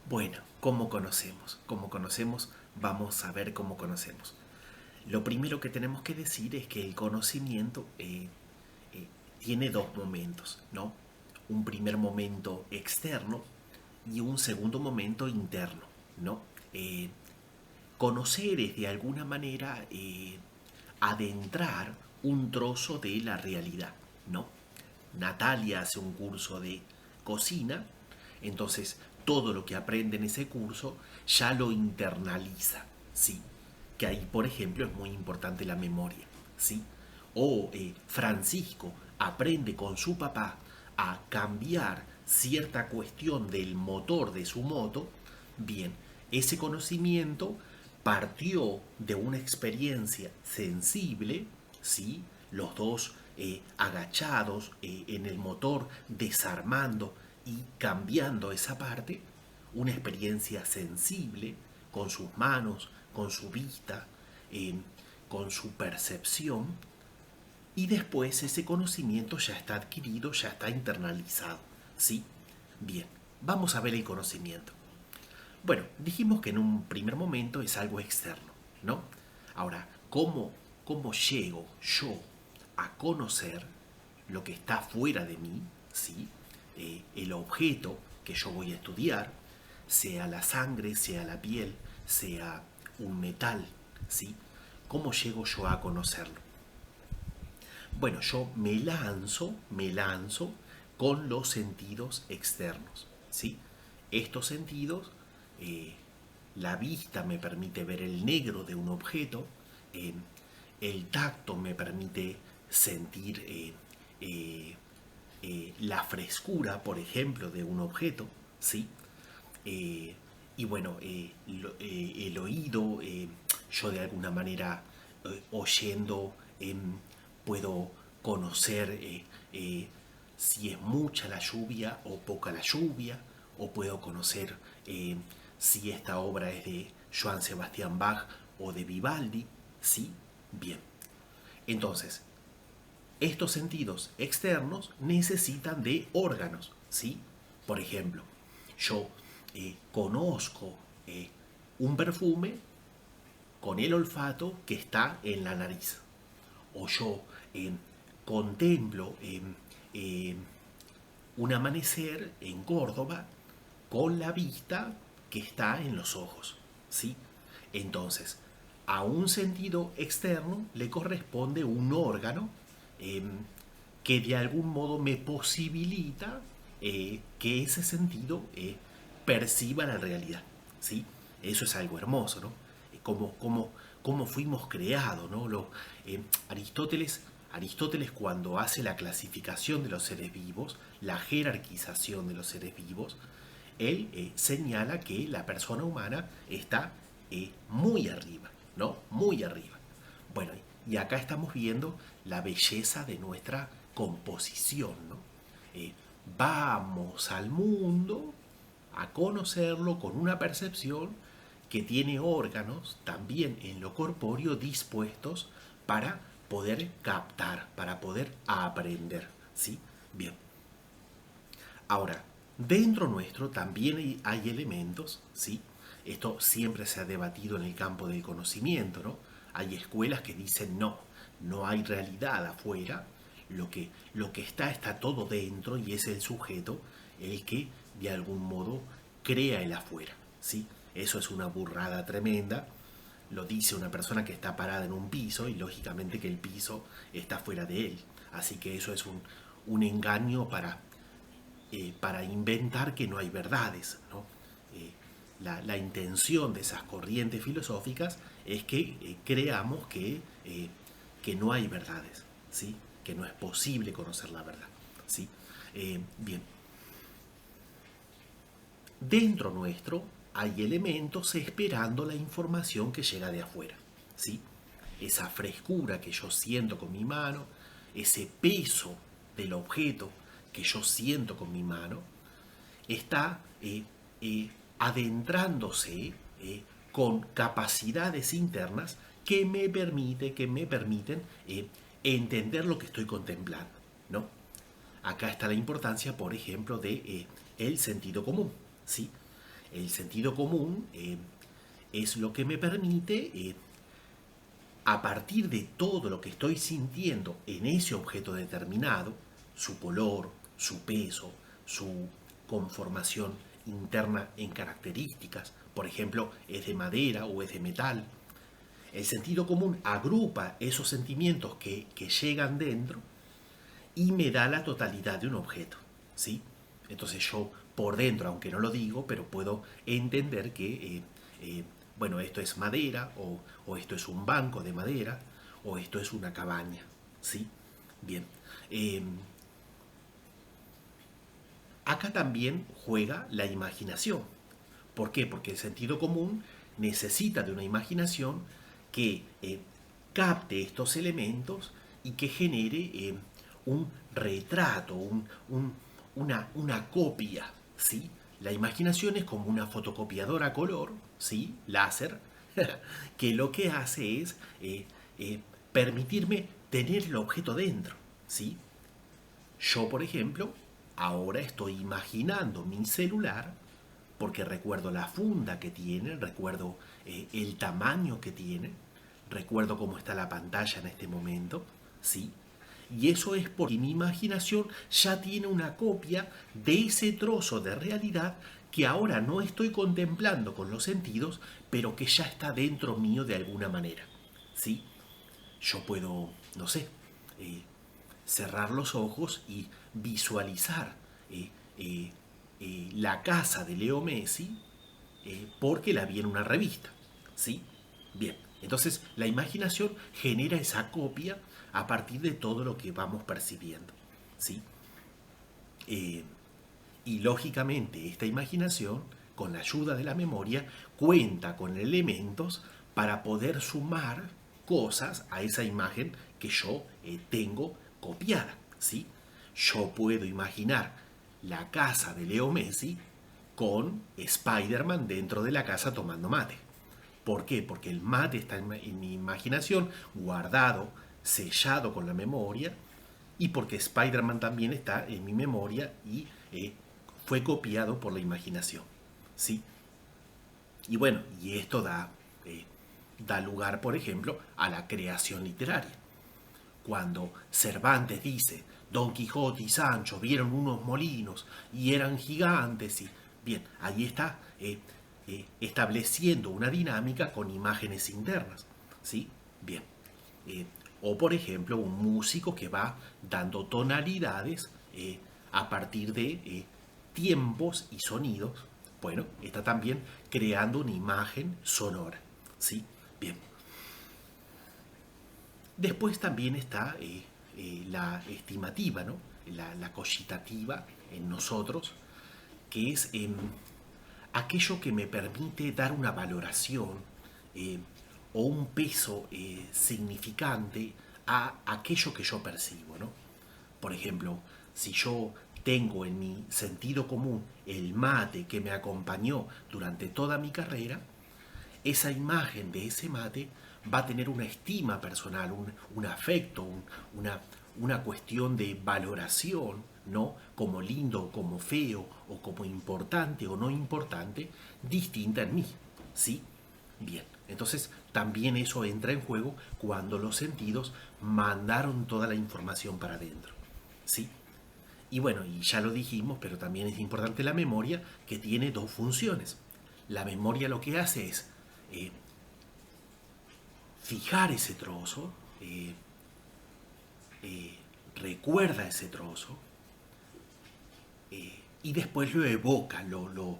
Bueno, ¿cómo conocemos? ¿Cómo conocemos? Vamos a ver cómo conocemos. Lo primero que tenemos que decir es que el conocimiento tiene dos momentos, ¿no? Un primer momento externo y un segundo momento interno, ¿no? Eh, Conocer es de alguna manera adentrar un trozo de la realidad, ¿no? Natalia hace un curso de cocina, entonces todo lo que aprende en ese curso ya lo internaliza, ¿sí? Que ahí, por ejemplo, es muy importante la memoria, ¿sí? O Francisco aprende con su papá a cambiar cierta cuestión del motor de su moto, bien, ese conocimiento partió de una experiencia sensible, ¿sí? Los dos agachados en el motor, desarmando y cambiando esa parte, una experiencia sensible con sus manos, con su vista, eh, con su percepción, y después ese conocimiento ya está adquirido, ya está internalizado, ¿sí? Bien, vamos a ver el conocimiento. Bueno, dijimos que en un primer momento es algo externo, ¿no? Ahora, ¿cómo llego yo a conocer lo que está fuera de mí, ¿sí? El objeto que yo voy a estudiar, sea la sangre, sea la piel, sea un metal, ¿sí? ¿Cómo llego yo a conocerlo? Bueno, yo me lanzo con los sentidos externos, ¿sí? Estos sentidos, eh, la vista me permite ver el negro de un objeto, eh, el tacto me permite sentir la frescura, por ejemplo, de un objeto, ¿sí? Eh, y bueno, el oído, yo de alguna manera oyendo puedo conocer si es mucha la lluvia o poca la lluvia, o puedo conocer si esta obra es de Johann Sebastian Bach o de Vivaldi, ¿sí? Bien. Entonces, estos sentidos externos necesitan de órganos, ¿sí? Por ejemplo, yo conozco un perfume con el olfato que está en la nariz. O yo eh, contemplo eh, un amanecer en Córdoba con la vista que está en los ojos, ¿sí? Entonces, a un sentido externo le corresponde un órgano eh, que de algún modo me posibilita que ese sentido perciba la realidad, ¿sí? Eso es algo hermoso, ¿no? Cómo fuimos creados, ¿no? Aristóteles cuando hace la clasificación de los seres vivos, la jerarquización de los seres vivos, él señala que la persona humana está muy arriba, ¿no? Muy arriba. Bueno, y acá estamos viendo la belleza de nuestra composición, ¿no? Eh, Vamos al mundo a conocerlo con una percepción que tiene órganos también en lo corpóreo dispuestos para poder captar, para poder aprender, ¿sí? Bien. Ahora, dentro nuestro también hay elementos, ¿sí? Esto siempre se ha debatido en el campo del conocimiento, ¿no? Hay escuelas que dicen no hay realidad afuera, lo que está todo dentro y es el sujeto el que de algún modo crea el afuera, ¿sí? Eso es una burrada tremenda, lo dice una persona que está parada en un piso y lógicamente que el piso está fuera de él. Así que eso es un engaño para inventar que no hay verdades, ¿no? La intención de esas corrientes filosóficas es que creamos que no hay verdades, ¿sí? Que no es posible conocer la verdad, ¿sí? Bien, dentro nuestro hay elementos esperando la información que llega de afuera, ¿sí? Esa frescura que yo siento con mi mano, ese peso del objeto que yo siento con mi mano, está adentrándose con capacidades internas que me permiten entender lo que estoy contemplando, ¿no? Acá está la importancia, por ejemplo, de el sentido común, ¿sí? El sentido común es lo que me permite, a partir de todo lo que estoy sintiendo en ese objeto determinado, su color, su peso, su conformación interna en características, por ejemplo, es de madera o es de metal. El sentido común agrupa esos sentimientos que llegan dentro y me da la totalidad de un objeto, ¿sí? Entonces yo por dentro, aunque no lo digo, pero puedo entender que, bueno, esto es madera, o esto es un banco de madera, o esto es una cabaña, ¿sí? Bien. Eh, Acá también juega la imaginación. ¿Por qué? Porque el sentido común necesita de una imaginación que capte estos elementos y que genere un retrato, una copia, ¿sí? La imaginación es como una fotocopiadora a color, ¿sí? Láser, que lo que hace es permitirme tener el objeto dentro, ¿sí? Yo, por ejemplo, ahora estoy imaginando mi celular porque recuerdo la funda que tiene, recuerdo el tamaño que tiene, recuerdo cómo está la pantalla en este momento, ¿sí? Y eso es porque mi imaginación ya tiene una copia de ese trozo de realidad que ahora no estoy contemplando con los sentidos, pero que ya está dentro mío de alguna manera, ¿sí? Yo puedo, no sé, eh, cerrar los ojos y visualizar eh, eh, la casa de Leo Messi porque la vi en una revista. ¿Sí? Bien, entonces la imaginación genera esa copia a partir de todo lo que vamos percibiendo. ¿Sí? Eh, y lógicamente esta imaginación, con la ayuda de la memoria, cuenta con elementos para poder sumar cosas a esa imagen que yo tengo copiada. ¿Sí? Yo puedo imaginar la casa de Leo Messi con Spider-Man dentro de la casa tomando mate. ¿Por qué? Porque el mate está en mi imaginación, guardado, sellado con la memoria, y porque Spider-Man también está en mi memoria y fue copiado por la imaginación. ¿Sí? Y bueno, y esto da lugar, por ejemplo, a la creación literaria. Cuando Cervantes dice, Don Quijote y Sancho vieron unos molinos y eran gigantes, y bien, ahí está estableciendo una dinámica con imágenes internas. ¿Sí? Bien. Eh, o por ejemplo, un músico que va dando tonalidades a partir de tiempos y sonidos. Bueno, está también creando una imagen sonora. ¿Sí? Bien. Después también está la estimativa, ¿no? La cogitativa en nosotros, que es aquello que me permite dar una valoración eh, o un peso significante a aquello que yo percibo, ¿no? Por ejemplo, si yo tengo en mi sentido común el mate que me acompañó durante toda mi carrera, esa imagen de ese mate va a tener una estima personal, un afecto, una cuestión de valoración, ¿no? Como lindo, como feo, o como importante o no importante, distinta en mí, ¿sí? Bien, entonces también eso entra en juego cuando los sentidos mandaron toda la información para adentro, ¿sí? Y bueno, y ya lo dijimos, pero también es importante la memoria, que tiene dos funciones. La memoria lo que hace es eh, fijar ese trozo, eh, recuerda ese trozo y después lo evoca, lo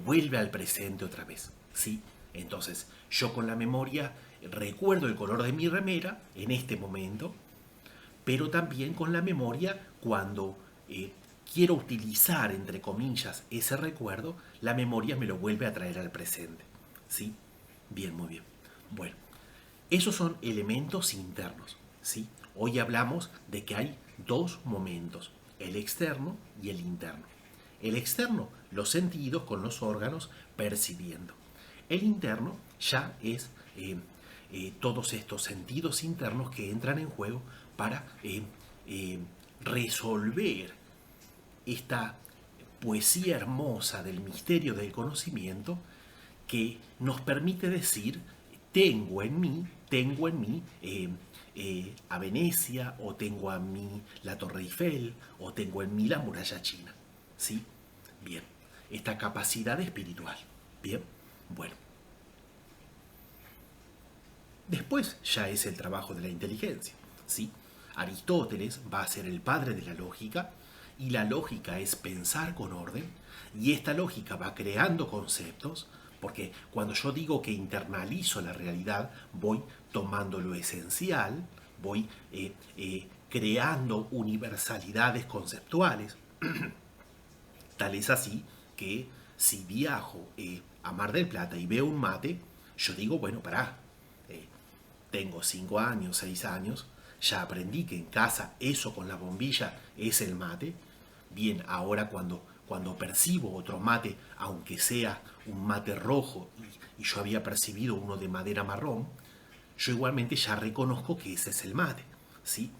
vuelve al presente otra vez. ¿Sí? Entonces, yo con la memoria recuerdo el color de mi remera en este momento, pero también con la memoria cuando quiero utilizar, entre comillas, ese recuerdo, la memoria me lo vuelve a traer al presente. ¿Sí? Bien, muy bien. Bueno, esos son elementos internos. ¿Sí? Hoy hablamos de que hay dos momentos, el externo y el interno. El externo, los sentidos con los órganos percibiendo. El interno ya es todos estos sentidos internos que entran en juego para resolver esta poesía hermosa del misterio del conocimiento que nos permite decir, tengo en mí a Venecia, o tengo en mí la Torre Eiffel, o tengo en mí la muralla china. ¿Sí? Bien, esta capacidad espiritual. Bien, bueno. Después ya es el trabajo de la inteligencia. ¿Sí? Aristóteles va a ser el padre de la lógica, y la lógica es pensar con orden, y esta lógica va creando conceptos, porque cuando yo digo que internalizo la realidad, voy tomando lo esencial, voy creando universalidades conceptuales. Tal es así que si viajo a Mar del Plata y veo un mate, yo digo, bueno, pará, eh, tengo 5 años, 6 años, ya aprendí que en casa eso con la bombilla es el mate. Bien, ahora cuando percibo otro mate, aunque sea un mate rojo y yo había percibido uno de madera marrón, yo igualmente ya reconozco que ese es el mate. ¿Sí?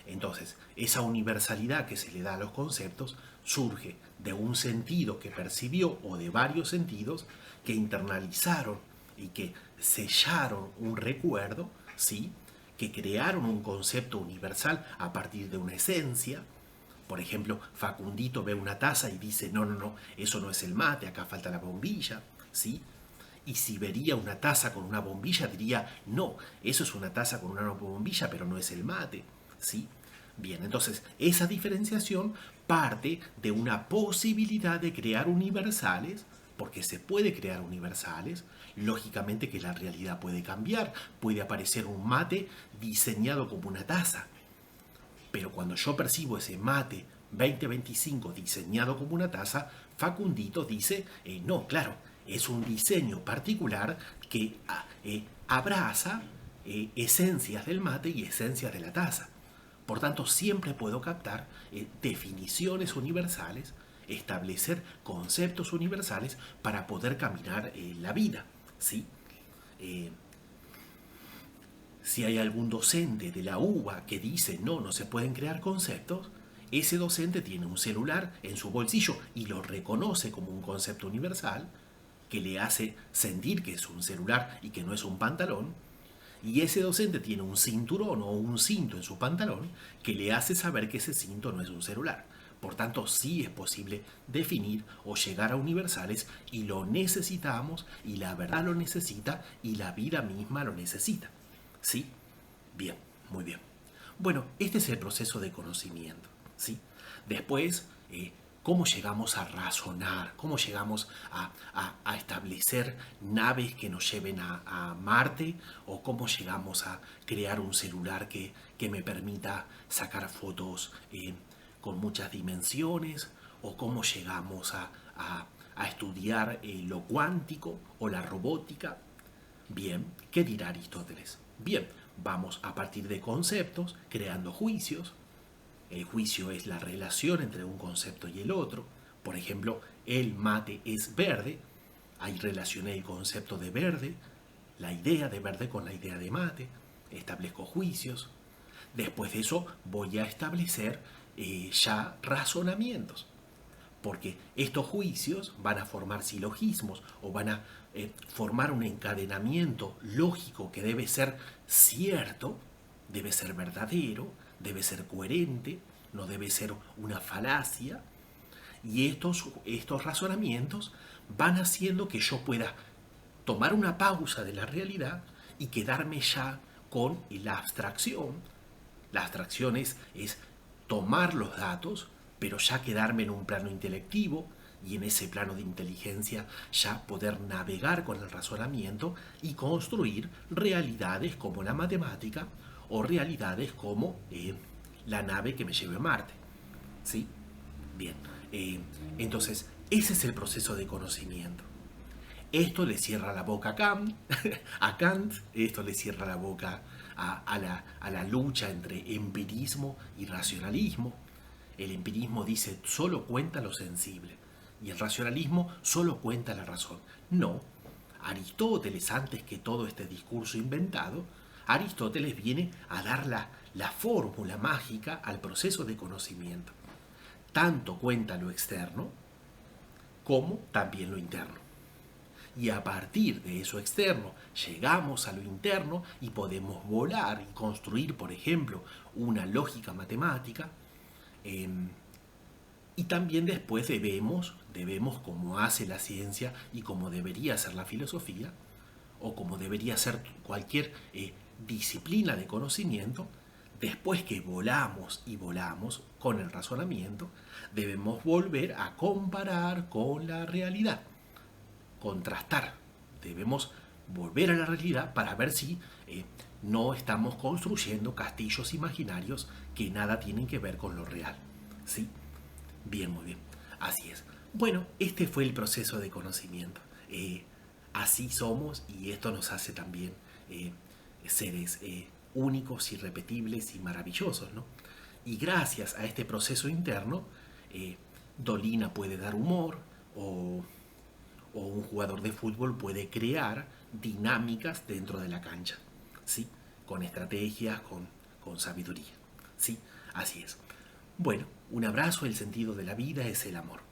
Entonces, esa universalidad que se le da a los conceptos surge de un sentido que percibió, o de varios sentidos que internalizaron y que sellaron un recuerdo, ¿sí? Que crearon un concepto universal a partir de una esencia. Por ejemplo, Facundito ve una taza y dice, no, no, no, eso no es el mate, acá falta la bombilla, ¿sí? Y si vería una taza con una bombilla, diría, no, eso es una taza con una bombilla, pero no es el mate, ¿sí? Bien, entonces, esa diferenciación parte de una posibilidad de crear universales, porque se puede crear universales. Lógicamente que la realidad puede cambiar, puede aparecer un mate diseñado como una taza, pero cuando yo percibo ese mate 2025 diseñado como una taza, Facundito dice, no, claro, es un diseño particular que abraza esencias del mate y esencias de la taza. Por tanto, siempre puedo captar definiciones universales, establecer conceptos universales para poder caminar la vida. ¿Sí? Eh, Si hay algún docente de la UBA que dice no, no se pueden crear conceptos, ese docente tiene un celular en su bolsillo y lo reconoce como un concepto universal que le hace sentir que es un celular y que no es un pantalón. Y ese docente tiene un cinturón o un cinto en su pantalón que le hace saber que ese cinto no es un celular. Por tanto, sí es posible definir o llegar a universales, y lo necesitamos, y la verdad lo necesita, y la vida misma lo necesita. ¿Sí? Bien, muy bien. Bueno, este es el proceso de conocimiento. ¿Sí? Después, ¿cómo llegamos a razonar? ¿Cómo llegamos a establecer naves que nos lleven a Marte? ¿O cómo llegamos a crear un celular que me permita sacar fotos con muchas dimensiones? ¿O cómo llegamos a estudiar lo cuántico o la robótica? Bien, ¿qué dirá Aristóteles? Bien, vamos a partir de conceptos, creando juicios. El juicio es la relación entre un concepto y el otro. Por ejemplo, el mate es verde. Ahí relacioné el concepto de verde, la idea de verde con la idea de mate. Establezco juicios. Después de eso voy a establecer ya razonamientos, porque estos juicios van a formar silogismos, o van a formar un encadenamiento lógico que debe ser cierto, debe ser verdadero, debe ser coherente, no debe ser una falacia. Y estos razonamientos van haciendo que yo pueda tomar una pausa de la realidad y quedarme ya con la abstracción. La abstracción es tomar los datos, pero ya quedarme en un plano intelectivo, y en ese plano de inteligencia ya poder navegar con el razonamiento y construir realidades como la matemática, o realidades como la nave que me lleve a Marte. ¿Sí? Bien. Entonces, ese es el proceso de conocimiento. Esto le cierra la boca a Kant, esto le cierra la boca a la lucha entre empirismo y racionalismo. El empirismo dice solo cuenta lo sensible, y el racionalismo solo cuenta la razón. No, Aristóteles, antes que todo este discurso inventado, Aristóteles viene a dar la fórmula mágica al proceso de conocimiento. Tanto cuenta lo externo, como también lo interno. Y a partir de eso externo llegamos a lo interno y podemos volar y construir, por ejemplo, una lógica matemática. Y también después debemos, como hace la ciencia y como debería ser la filosofía, o como debería ser cualquier disciplina de conocimiento, después que volamos y volamos con el razonamiento, debemos volver a comparar con la realidad, contrastar. Debemos volver a la realidad para ver si no estamos construyendo castillos imaginarios que nada tienen que ver con lo real. ¿Sí? Bien, muy bien. Así es. Bueno, este fue el proceso de conocimiento. Así somos y esto nos hace también seres únicos, irrepetibles y maravillosos, ¿no? Y gracias a este proceso interno, Dolina puede dar humor o un jugador de fútbol puede crear dinámicas dentro de la cancha, ¿sí? Con estrategias, con sabiduría, ¿sí? Así es. Bueno, un abrazo, el sentido de la vida es el amor.